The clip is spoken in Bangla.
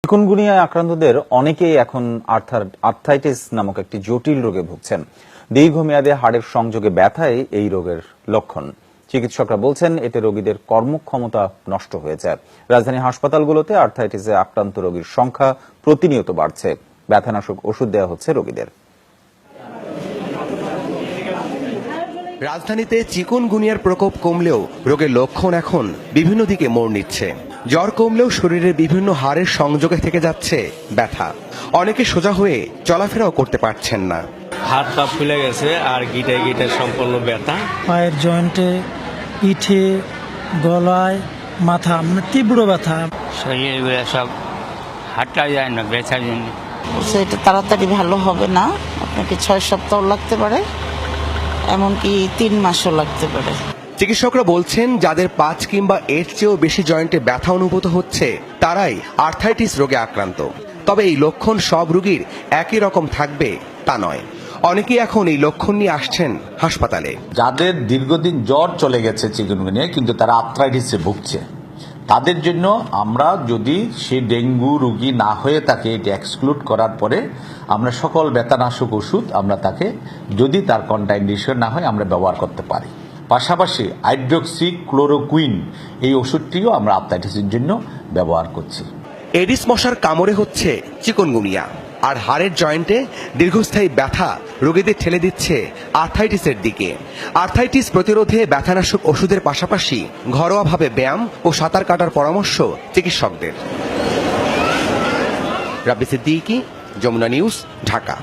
চিকুনগুনিয়ায় আক্রান্তদের অনেকেই এখন আর্থ্রাইটিস নামক একটি জটিল রোগে ভুগছেন। দীর্ঘমেয়াদে হাড়ের সংযোগে ব্যথাই এই রোগের লক্ষণ। চিকিৎসকরা বলছেন এতে রোগীদের কর্মক্ষমতা নষ্ট হয়ে যায়। রাজধানীর হাসপাতালগুলোতে আর্থ্রাইটিসে আক্রান্ত রোগীর সংখ্যা প্রতিনিয়ত বাড়ছে। ব্যথানাশক ওষুধ দেওয়া হচ্ছে রোগীদের। রাজধানীতে চিকুনগুনিয়ার প্রকোপ কমলেও রোগের লক্ষণ এখন বিভিন্ন দিকে মোড় নিচ্ছে। জ্বর কমলেও শরীরের বিভিন্ন হাড়ের সংযোগে থেকে যাচ্ছে ব্যথা। অনেকে সোজা হয়ে চলাফেরাও করতে পারছেন না। হাত পা ফুলে গেছে আর গিটে গিটে সম্পূর্ণ ব্যথা। পায়ের জয়েন্টে, পিঠে, গলায়, মাথা তীব্র ব্যথা। শরীরে সব হাঁটা যায় না ব্যথার জন্য। এটা তাড়াতাড়ি ভালো হবে না, আপনাকে 6 সপ্তাহ লাগতে পারে, এমনকি 3 মাসও লাগতে পারে। চিকিৎসকরা বলছেন যাদের 5 কিংবা এর চেয়েও বেশি জয়েন্টে ব্যথা অনুভূত হচ্ছে তারাই আর্থ্রাইটিস রোগে আক্রান্ত। তবে এই লক্ষণ সব রোগীর একই রকম থাকবে তা নয়। অনেকেই এখন এই লক্ষণ নিয়ে আসছেন হাসপাতালে। যাদের দীর্ঘদিন জ্বর চলে গেছে চিকুনগুনিয়া কিন্তু তারা আর্থ্রাইটিসে ভুগছে, তাদের জন্য আমরা যদি সে ডেঙ্গু রোগী না হয়ে থাকে এটি এক্সক্লুড করার পরে আমরা সকল ব্যথানাশক ওষুধ আমরা তাকে যদি তার কন্ট্রাইন্ডিকেশন না হয় আমরা ব্যবহার করতে পারি। পাশাপাশি হাইড্রোক্সি ক্লোরোকুইন এই ওষুধটিও আমরা আর্থ্রাইটিসের জন্য ব্যবহার করছি। এডিস মশার কামড়ে হচ্ছে চিকুনগুনিয়া, আর হাড়ের জয়েন্টে দীর্ঘস্থায়ী ব্যথা রোগীদের ঠেলে দিচ্ছে আর্থ্রাইটিসের দিকে। আর্থ্রাইটিস প্রতিরোধে ব্যথানাশক ওষুধের পাশাপাশি ঘরোয়াভাবে ব্যায়াম ও সাঁতার কাটার পরামর্শ চিকিৎসকদের। রাব্বি সিদ্দিকী, যমুনা নিউজ, ঢাকা।